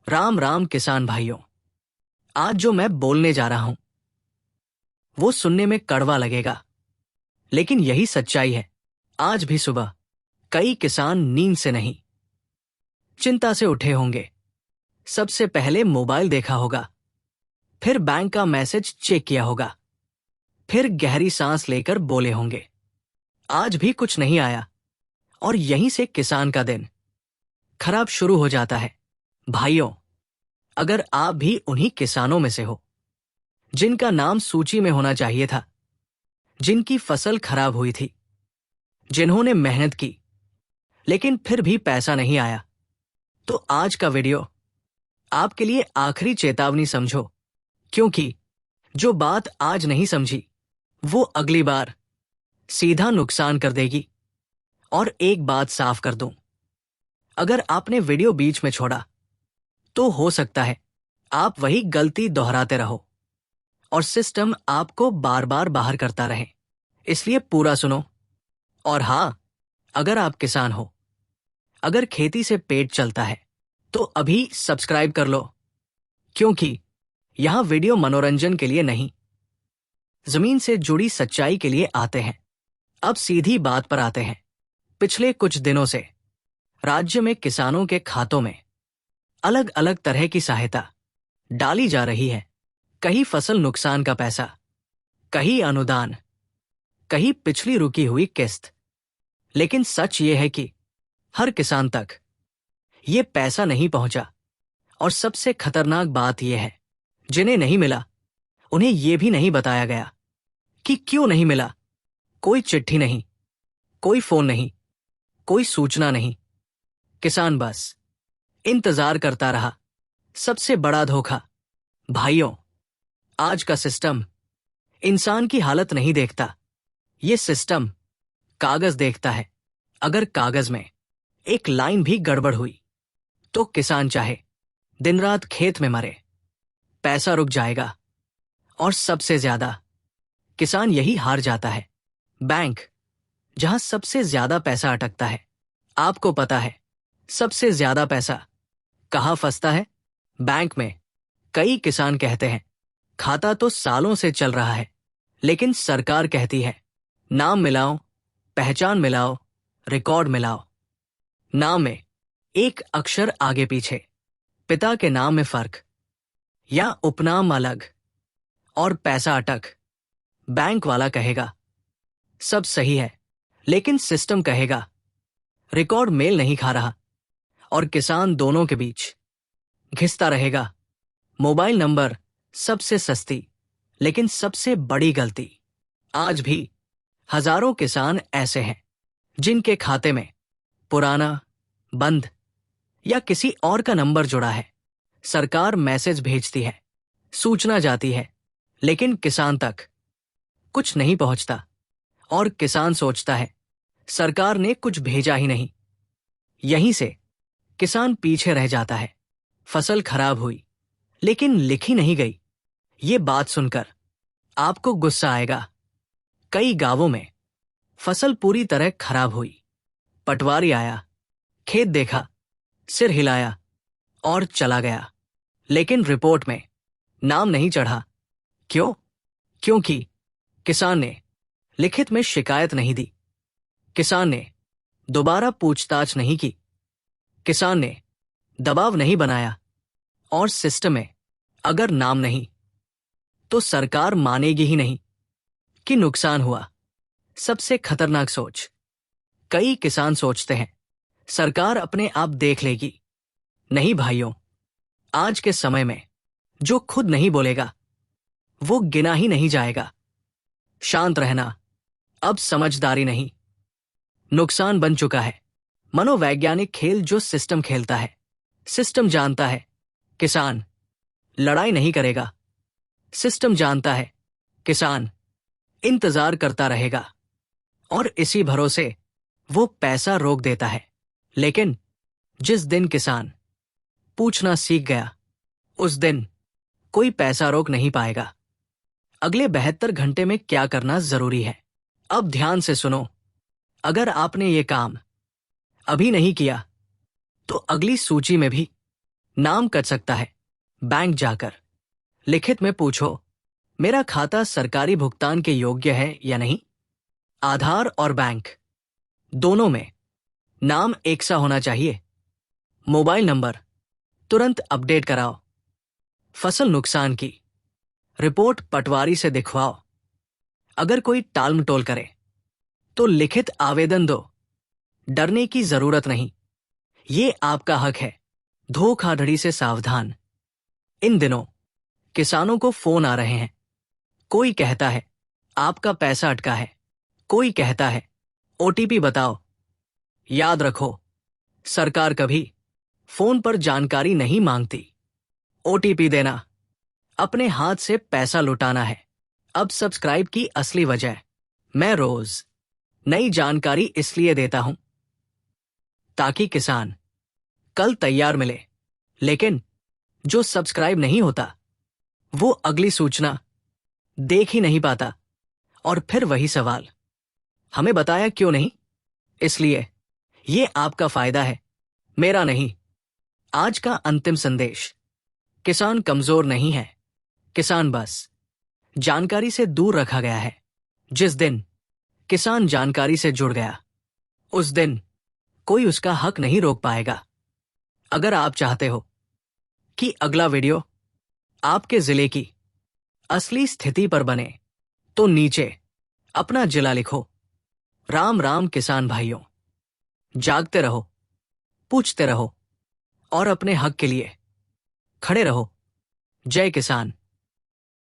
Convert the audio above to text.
राम राम किसान भाइयों। आज जो मैं बोलने जा रहा हूं वो सुनने में कड़वा लगेगा, लेकिन यही सच्चाई है। आज भी सुबह कई किसान नींद से नहीं, चिंता से उठे होंगे। सबसे पहले मोबाइल देखा होगा, फिर बैंक का मैसेज चेक किया होगा, फिर गहरी सांस लेकर बोले होंगे, आज भी कुछ नहीं आया। और यहीं से किसान का दिन खराब शुरू हो जाता है। भाइयों, अगर आप भी उन्हीं किसानों में से हो जिनका नाम सूची में होना चाहिए था, जिनकी फसल खराब हुई थी, जिन्होंने मेहनत की लेकिन फिर भी पैसा नहीं आया, तो आज का वीडियो आपके लिए आखिरी चेतावनी समझो, क्योंकि जो बात आज नहीं समझी वो अगली बार सीधा नुकसान कर देगी। और एक बात साफ कर दूं, अगर आपने वीडियो बीच में छोड़ा तो हो सकता है आप वही गलती दोहराते रहो और सिस्टम आपको बार बार बाहर करता रहे। इसलिए पूरा सुनो। और हां, अगर आप किसान हो, अगर खेती से पेट चलता है, तो अभी सब्सक्राइब कर लो, क्योंकि यहां वीडियो मनोरंजन के लिए नहीं, जमीन से जुड़ी सच्चाई के लिए आते हैं। अब सीधी बात पर आते हैं। पिछले कुछ दिनों से राज्य में किसानों के खातों में अलग अलग तरह की सहायता डाली जा रही है। कहीं फसल नुकसान का पैसा, कहीं अनुदान, कहीं पिछली रुकी हुई किस्त। लेकिन सच ये है कि हर किसान तक ये पैसा नहीं पहुंचा। और सबसे खतरनाक बात यह है, जिन्हें नहीं मिला उन्हें यह भी नहीं बताया गया कि क्यों नहीं मिला। कोई चिट्ठी नहीं, कोई फोन नहीं, कोई सूचना नहीं। किसान बस इंतजार करता रहा। सबसे बड़ा धोखा भाइयों, आज का सिस्टम इंसान की हालत नहीं देखता, ये सिस्टम कागज देखता है। अगर कागज में एक लाइन भी गड़बड़ हुई तो किसान चाहे दिन रात खेत में मरे, पैसा रुक जाएगा। और सबसे ज्यादा किसान यही हार जाता है। बैंक, जहां सबसे ज्यादा पैसा अटकता है। आपको पता है सबसे ज्यादा पैसा कहां फंसता है? बैंक में। कई किसान कहते हैं खाता तो सालों से चल रहा है, लेकिन सरकार कहती है नाम मिलाओ, पहचान मिलाओ, रिकॉर्ड मिलाओ। नाम में एक अक्षर आगे पीछे, पिता के नाम में फर्क या उपनाम अलग, और पैसा अटक। बैंक वाला कहेगा सब सही है, लेकिन सिस्टम कहेगा रिकॉर्ड मेल नहीं खा रहा। और किसान दोनों के बीच घिसता रहेगा। मोबाइल नंबर सबसे सस्ती लेकिन सबसे बड़ी गलती। आज भी हजारों किसान ऐसे हैं जिनके खाते में पुराना, बंद या किसी और का नंबर जुड़ा है। सरकार मैसेज भेजती है, सूचना जाती है, लेकिन किसान तक कुछ नहीं पहुंचता। और किसान सोचता है सरकार ने कुछ भेजा ही नहीं। यहीं से किसान पीछे रह जाता है। फसल खराब हुई लेकिन लिखी नहीं गई। ये बात सुनकर आपको गुस्सा आएगा। कई गांवों में फसल पूरी तरह खराब हुई। पटवारी आया, खेत देखा, सिर हिलाया और चला गया, लेकिन रिपोर्ट में नाम नहीं चढ़ा। क्यों? क्योंकि किसान ने लिखित में शिकायत नहीं दी, किसान ने दोबारा पूछताछ नहीं की, किसान ने दबाव नहीं बनाया। और सिस्टम में अगर नाम नहीं तो सरकार मानेगी ही नहीं कि नुकसान हुआ। सबसे खतरनाक सोच, कई किसान सोचते हैं सरकार अपने आप देख लेगी। नहीं भाइयों, आज के समय में जो खुद नहीं बोलेगा वो गिना ही नहीं जाएगा। शांत रहना अब समझदारी नहीं, नुकसान बन चुका है। मनोवैज्ञानिक खेल जो सिस्टम खेलता है। सिस्टम जानता है किसान लड़ाई नहीं करेगा। सिस्टम जानता है किसान इंतजार करता रहेगा, और इसी भरोसे वो पैसा रोक देता है। लेकिन जिस दिन किसान पूछना सीख गया, उस दिन कोई पैसा रोक नहीं पाएगा। अगले 72 घंटे में क्या करना जरूरी है, अब ध्यान से सुनो। अगर आपने ये काम अभी नहीं किया तो अगली सूची में भी नाम कट सकता है। बैंक जाकर लिखित में पूछो, मेरा खाता सरकारी भुगतान के योग्य है या नहीं। आधार और बैंक दोनों में नाम एक सा होना चाहिए। मोबाइल नंबर तुरंत अपडेट कराओ। फसल नुकसान की रिपोर्ट पटवारी से दिखवाओ। अगर कोई टाल मटोल करे तो लिखित आवेदन दो। डरने की जरूरत नहीं, ये आपका हक है। धोखाधड़ी से सावधान। इन दिनों किसानों को फोन आ रहे हैं। कोई कहता है आपका पैसा अटका है, कोई कहता है ओटीपी बताओ। याद रखो, सरकार कभी फोन पर जानकारी नहीं मांगती। ओटीपी देना अपने हाथ से पैसा लुटाना है। अब सब्सक्राइब की असली वजह। मैं रोज नई जानकारी इसलिए देता हूं ताकि किसान कल तैयार मिले, लेकिन जो सब्सक्राइब नहीं होता वो अगली सूचना देख ही नहीं पाता। और फिर वही सवाल, हमें बताया क्यों नहीं। इसलिए ये आपका फायदा है, मेरा नहीं। आज का अंतिम संदेश, किसान कमजोर नहीं है, किसान बस जानकारी से दूर रखा गया है। जिस दिन किसान जानकारी से जुड़ गया, उस दिन कोई उसका हक नहीं रोक पाएगा। अगर आप चाहते हो कि अगला वीडियो आपके जिले की असली स्थिति पर बने, तो नीचे अपना जिला लिखो। राम राम किसान भाइयों, जागते रहो, पूछते रहो और अपने हक के लिए खड़े रहो। जय किसान।